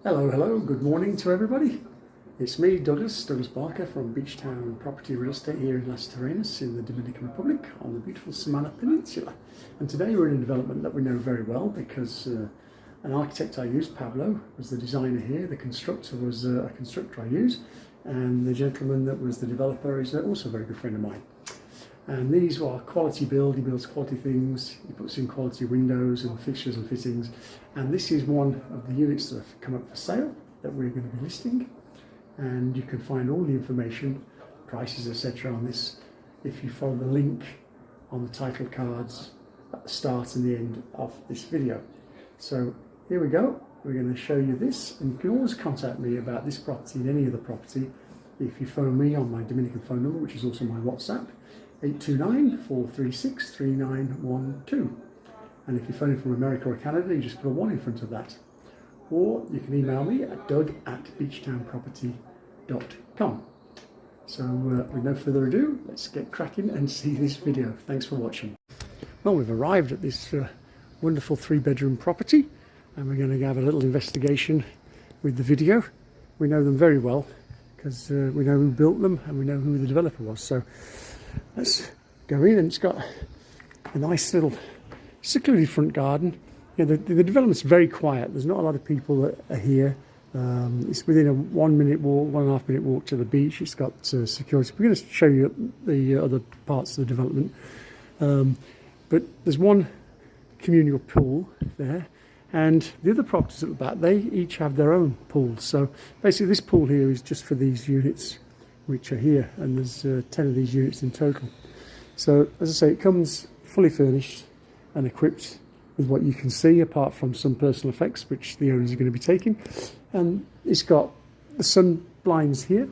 Hello, good morning to everybody. It's me, Douglas Barker from Beachtown Property Real Estate here in Las Terrenas in the Dominican Republic on the beautiful Samana Peninsula. And today we're in a development that we know very well because an architect I used, Pablo, was the designer here, the constructor was a constructor I use, and the gentleman that was the developer is also a very good friend of mine. And these are quality build, he builds quality things, he puts in quality windows and fixtures and fittings. And this is one of the units that have come up for sale that we're going to be listing. And you can find all the information, prices, etc. on this if you follow the link on the title cards at the start and the end of this video. So here we go, we're going to show you this, and you can always contact me about this property and any other property if you phone me on my Dominican phone number, which is also my WhatsApp, 829-436-3912. And if you're phoning from America or Canada, you just put a 1 in front of that. Or you can email me at doug@beachtownproperty.com. So with no further ado, let's get cracking and see this video. Thanks for watching. Well, we've arrived at this wonderful 3-bedroom property, and we're going to have a little investigation with the video. We know them very well because we know who built them and we know who the developer was. So let's go in, and it's got a nice little secluded front garden. Yeah, the development's very quiet. There's not a lot of people that are here. It's within a 1-minute walk, 1.5-minute walk to the beach. It's got security. We're going to show you the other parts of the development. But there's one communal pool there, and the other properties at the back, they each have their own pools. So basically this pool here is just for these units which are here, and there's 10 of these units in total. So as I say, it comes fully furnished and equipped with what you can see, apart from some personal effects which the owners are going to be taking. And it's got the sun blinds here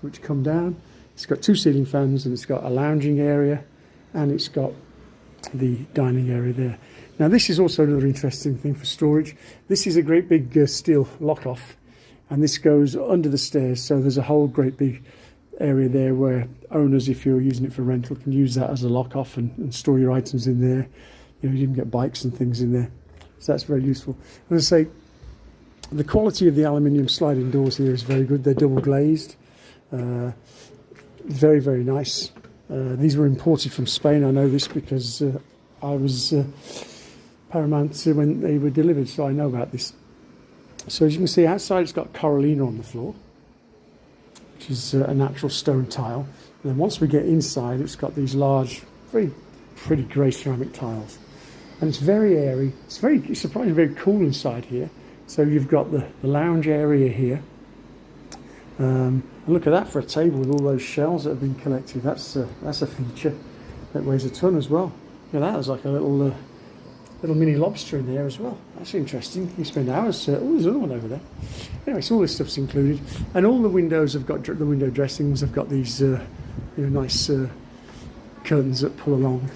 which come down, it's got 2 ceiling fans, and it's got a lounging area, and it's got the dining area there. Now this is also another interesting thing for storage. This is a great big steel lock off, and this goes under the stairs, so there's a whole great big area there where owners, if you're using it for rental, can use that as a lock off and store your items in there. You know, you can get bikes and things in there, so that's very useful. As I say, the quality of the aluminium sliding doors here is very good. They're double glazed, very, very nice. These were imported from Spain. I know this because I was paramount when they were delivered, so I know about this. So as you can see outside, it's got Corallina on the floor, which is a natural stone tile. And then once we get inside, it's got these large, very pretty grey ceramic tiles. And it's very airy. It's surprisingly very cool inside here. So you've got the lounge area here. And look at that for a table with all those shells that have been collected. That's a feature that weighs a ton as well. Look at that, there's like a little mini lobster in there as well. That's interesting. You spend hours. Oh, there's another one over there. Anyway, so all this stuff's included, and all the windows have got the window dressings. Have got these nice curtains that pull along.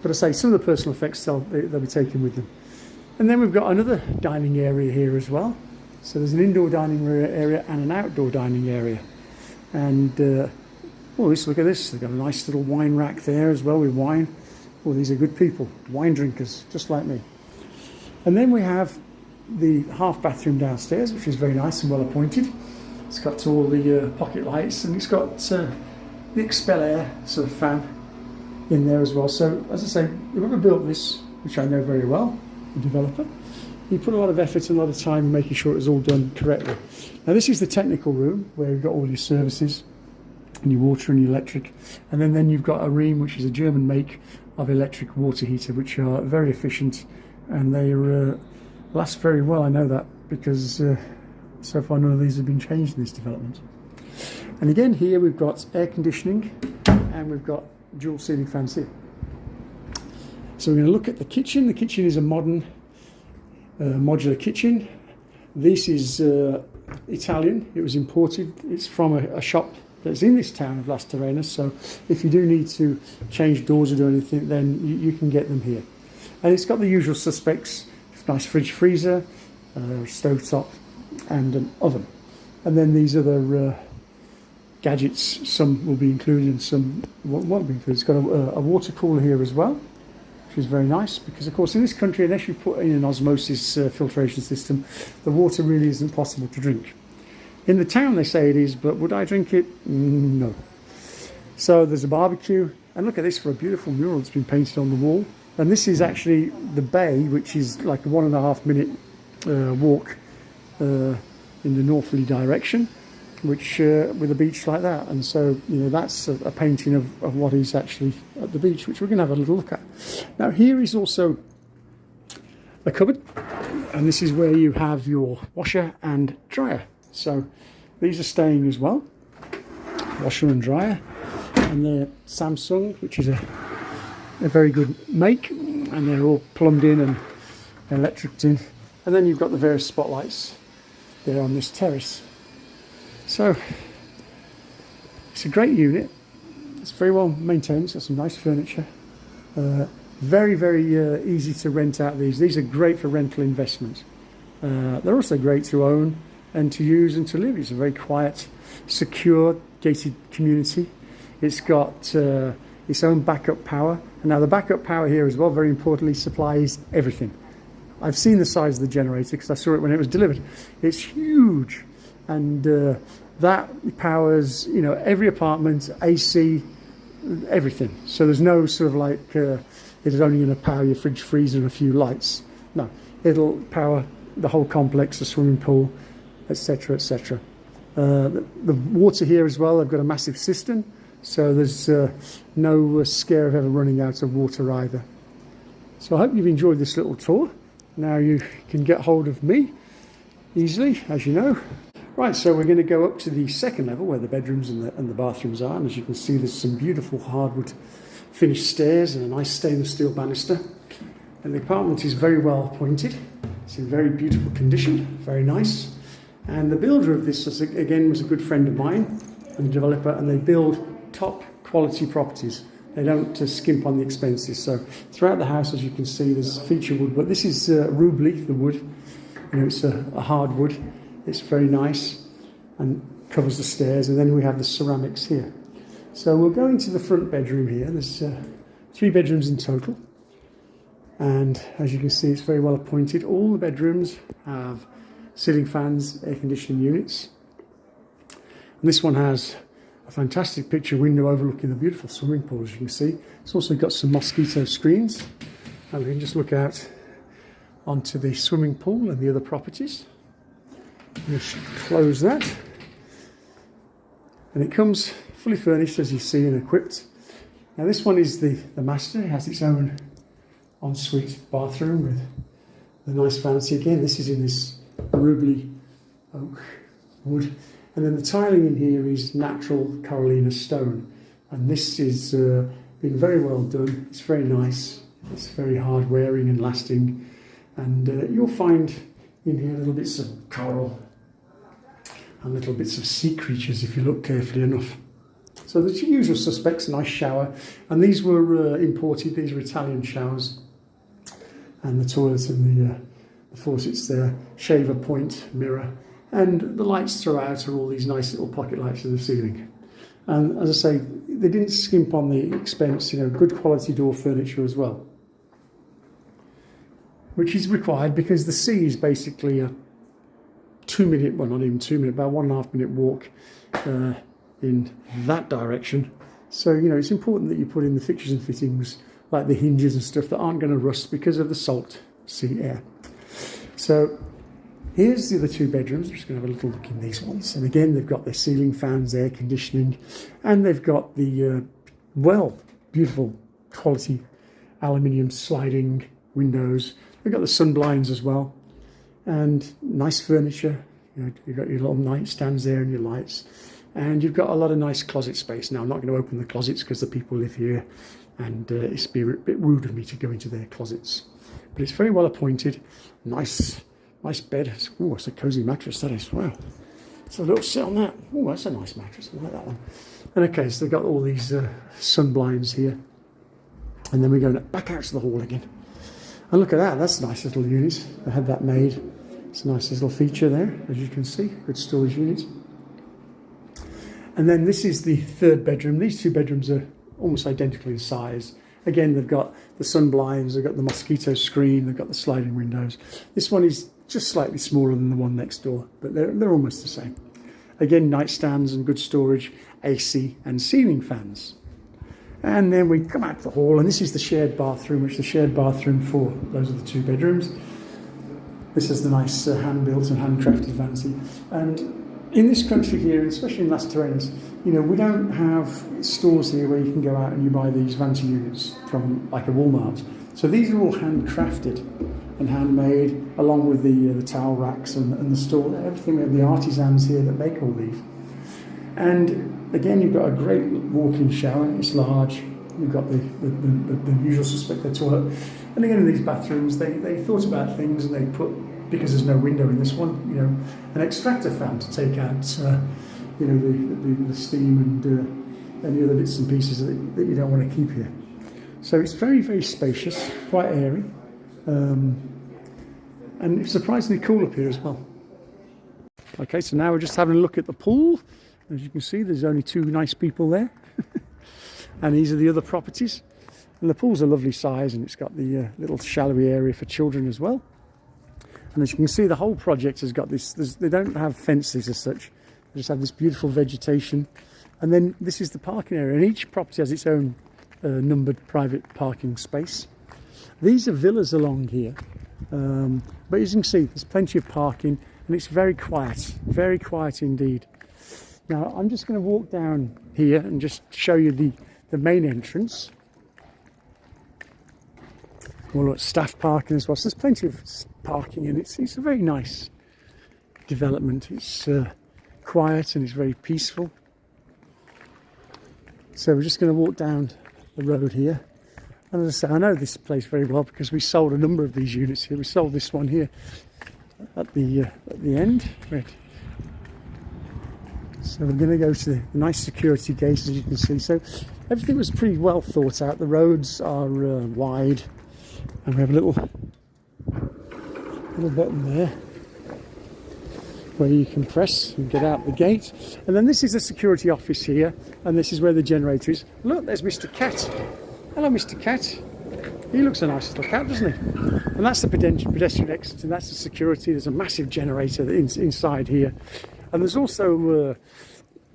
But I say some of the personal effects they'll be taken with them. And then we've got another dining area here as well. So there's an indoor dining area and an outdoor dining area. And look at this. They've got a nice little wine rack there as well with wine. Oh, these are good people, wine drinkers, just like me. And then we have the half bathroom downstairs, which is very nice and well appointed. It's got all the pocket lights, and it's got the expel air sort of fan in there as well. So as I say, whoever built this, which I know very well, the developer, he put a lot of effort and a lot of time in making sure it was all done correctly. Now this is the technical room where you've got all your services and your water and your electric, and then you've got a Rheem, which is a German make of electric water heater, which are very efficient, and they last very well. I know that because so far none of these have been changed in this development. And again here we've got air conditioning, and we've got dual ceiling fans here. So we're going to look at the kitchen. The kitchen is a modern modular kitchen. This is Italian. It was imported. It's from a shop that's in this town of Las Terrenas. So if you do need to change doors or do anything, then you can get them here. And it's got the usual suspects: nice fridge, freezer, stovetop, and an oven. And then these other gadgets, some will be included and some won't be included. It's got a water cooler here as well, which which is very nice because, of course, in this country, unless you put in an osmosis filtration system, the water really isn't possible to drink. In the town, they say it is, but would I drink it? No. So there's a barbecue, and look at this for a beautiful mural that's been painted on the wall. And this is actually the bay, which is like a 1.5 minute walk in the northerly direction, which with a beach like that. And so, you know, that's a painting of what is actually at the beach, which we're going to have a little look at. Now, here is also a cupboard, and this is where you have your washer and dryer. So these are staying as well, washer and dryer, and they're Samsung, which is a very good make, and they're all plumbed in and electriced in. And then you've got the various spotlights there on this terrace. So it's a great unit. It's very well maintained. It's got some nice furniture. Very, very easy to rent out these. These are great for rental investment. They're also great to own and to use and to live. It's a very quiet, secure, gated community. It's got its own backup power. And now the backup power here as well, very importantly, supplies everything. I've seen the size of the generator because I saw it when it was delivered. It's huge, and that powers, you know, every apartment, AC, everything. So there's no sort of like it's only going to power your fridge, freezer, and a few lights. No, it'll power the whole complex, the swimming pool, etc., etc. The water here as well, they've got a massive cistern, so there's no scare of ever running out of water either. So I hope you've enjoyed this little tour. Now you can get hold of me easily, as you know. Right, so we're going to go up to the second level where the bedrooms and the bathrooms are, and as you can see, there's some beautiful hardwood finished stairs and a nice stainless steel banister. And the apartment is very well appointed. It's in very beautiful condition, very nice. And the builder of this, again, was a good friend of mine, and the developer, and they build top quality properties. They don't skimp on the expenses. So throughout the house, as you can see, there's feature wood, but this is rubly, the wood. You know, it's a hardwood. It's very nice and covers the stairs, and then we have the ceramics here. So we'll go into the front bedroom here. There's 3 bedrooms in total, and as you can see, it's very well appointed. All the bedrooms have ceiling fans, air conditioning units, and this one has a fantastic picture window overlooking the beautiful swimming pool, as you can see. It's also got some mosquito screens, and we can just look out onto the swimming pool and the other properties. Just close that, and it comes fully furnished, as you see, and equipped. Now this one is the master. It has its own ensuite bathroom with the nice fancy. Again, this is in this rubly oak wood, and then the tiling in here is natural Carolina stone, and this is been very well done. It's very nice. It's very hard wearing and lasting, and you'll find in here little bits of coral and little bits of sea creatures if you look carefully enough. So the usual suspects, nice shower, and these were imported. These are Italian showers, and the toilet and the faucets there, shaver point, mirror, and the lights throughout are all these nice little pocket lights in the ceiling. And as I say, they didn't skimp on the expense, you know, good quality door furniture as well, which is required because the sea is basically a 2 minute, well not even 2 minute, about 1.5 minute walk in that direction. So, you know, it's important that you put in the fixtures and fittings like the hinges and stuff that aren't going to rust because of the salt sea air. So here's the other 2 bedrooms. I'm just going to have a little look in these ones. And again, they've got their ceiling fans, air conditioning, and they've got the, beautiful quality aluminium sliding windows. They've got the sun blinds as well, and nice furniture. You know, you've got your little nightstands there and your lights, and you've got a lot of nice closet space. Now, I'm not going to open the closets because the people live here, and it's be a bit rude of me to go into their closets. But it's very well appointed. Nice bed. Oh, it's a cozy mattress, that is. Wow. So a little sit on that. Oh, that's a nice mattress. I like that one. And okay, so they've got all these sun blinds here, and then we go back out to the hall again. And look at that, that's a nice little unit. I had that made. It's a nice little feature there, as you can see. Good storage unit. And then this is the 3rd bedroom. These 2 bedrooms are almost identical in size, Again, they've got the sun blinds, they've got the mosquito screen, they've got the sliding windows. This one is just slightly smaller than the one next door, but they're almost the same. Again, nightstands and good storage, AC and ceiling fans. And then we come out to the hall, and this is the shared bathroom, which is the shared bathroom for those are the 2 bedrooms. This is the nice hand-built and handcrafted vanity. And in this country here, especially in Las Terrenas, you know, we don't have stores here where you can go out and you buy these vanity units from like a Walmart. So these are all handcrafted and handmade, along with the towel racks and the store, everything. We have the artisans here that make all these. And again, you've got a great walk-in shower. It's large. You've got the usual suspect, the toilet. And again, in these bathrooms, they thought about things, and they put, because there's no window in this one, you know, an extractor fan to take out, you know, the steam and any other bits and pieces that you don't want to keep here. So it's very, very spacious, quite airy, and it's surprisingly cool up here as well. Okay, so now we're just having a look at the pool. As you can see, there's only 2 nice people there. And these are the other properties. And the pool's a lovely size, and it's got the little shallowy area for children as well. And as you can see, the whole project has got this, they don't have fences as such. They just have this beautiful vegetation. And then this is the parking area, and each property has its own numbered private parking space. These are villas along here. But as you can see, there's plenty of parking, and it's very quiet indeed. Now, I'm just going to walk down here and just show you the main entrance. We'll look at staff parking as well. So there's plenty of parking, and it's a very nice development. It's quiet and it's very peaceful. So we're just going to walk down the road here. And as I say, I know this place very well because we sold a number of these units here. We sold this one here at the end. Right. So we're going to go to the nice security gate, as you can see. So everything was pretty well thought out. The roads are wide, and we have a little button there where you can press and get out the gate. And then this is the security office here, and this is where the generator is. Look, there's Mr. Cat. Hello, Mr. Cat. He looks a nice little cat, doesn't he? And that's the pedestrian exit, and that's the security. There's a massive generator inside here. And there's also,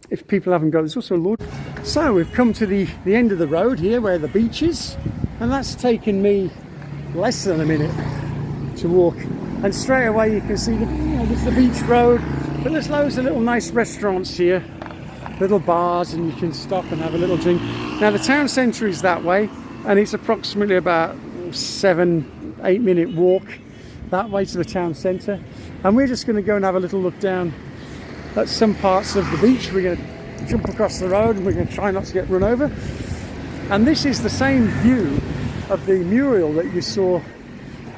if people haven't got, there's also a lawn. So we've come to the end of the road here where the beach is, and that's taken me less than a minute to walk. And straight away you can see there's the beach road, but there's loads of little nice restaurants here, little bars, and you can stop and have a little drink. Now the town centre is that way, and it's approximately about 7-8 minute walk that way to the town centre. And we're just going to go and have a little look down at some parts of the beach. We're going to jump across the road, and we're going to try not to get run over. And this is the same view of the mural that you saw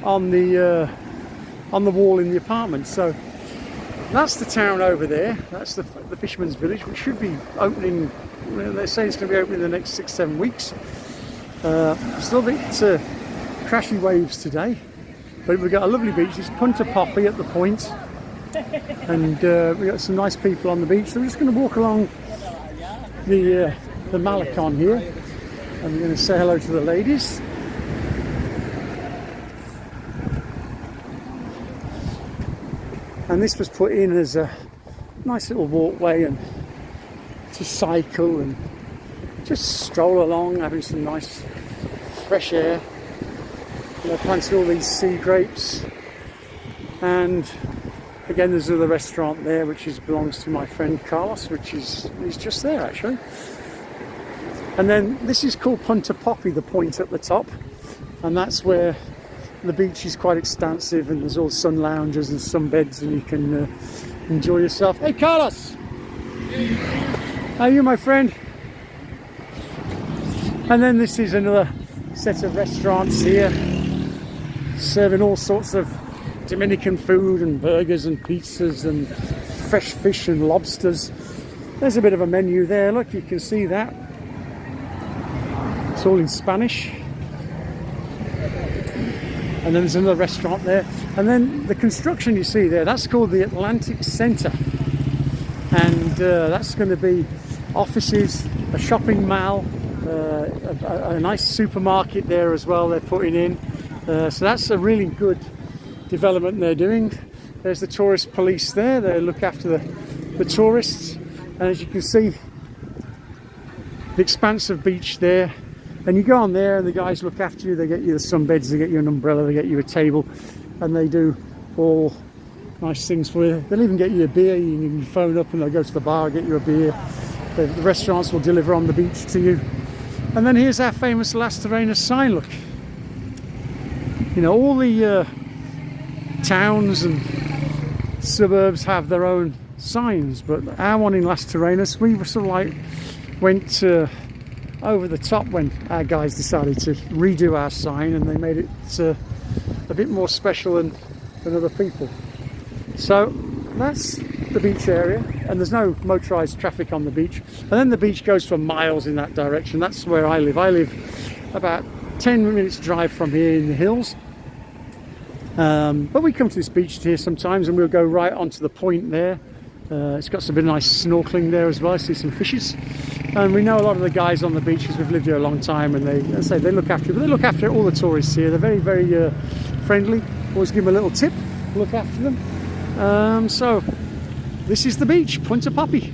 on the wall in the apartment. So that's the town over there. That's the fisherman's village, which should be opening. They're saying it's going to be opening in the next 6-7 weeks. Still a bit crashy waves today, but we've got a lovely beach. It's Punta Popy at the point, and we've got some nice people on the beach. So we're just going to walk along the Malecon here, and we're going to say hello to the ladies. And this was put in as a nice little walkway, and to cycle and just stroll along, having some nice fresh air. They're planting all these sea grapes, and again there's another restaurant there which belongs to my friend Carlos, he's just there actually. And then this is called Punta Popy, the point at the top, and that's where the beach is quite expansive, and there's all sun lounges and sun beds, and you can enjoy yourself. Hey Carlos! How are you, my friend? And then this is another set of restaurants here, serving all sorts of Dominican food and burgers and pizzas and fresh fish and lobsters. There's a bit of a menu there, look, you can see that. It's all in Spanish. And then there's another restaurant there. And then the construction you see there, that's called the Atlantic Centre. And that's going to be offices, a shopping mall, a nice supermarket there as well they're putting in. So that's a really good development they're doing. There's the tourist police there. They look after the tourists. And as you can see, the expanse of beach there. And you go on there and the guys look after you. They get you the sunbeds, they get you an umbrella, they get you a table. And they do all nice things for you. They'll even get you a beer. You can phone up and they'll go to the bar, get you a beer. The restaurants will deliver on the beach to you. And then here's our famous Las Terrenas sign, look. You know, all the towns and suburbs have their own signs, but our one in Las Terrenas, we were sort of like went over the top when our guys decided to redo our sign, and they made it a bit more special than other people. So that's the beach area, and there's no motorised traffic on the beach. And then the beach goes for miles in that direction. That's where I live. I live about 10 minutes drive from here in the hills. But we come to this beach here sometimes, and we'll go right onto the point there. It's got some nice snorkeling there as well. I see some fishes, and we know a lot of the guys on the beach because we've lived here a long time, and they look after it. But they look after all the tourists here. They're very, very friendly. Always give them a little tip, look after them. So this is the beach, Punta Popy.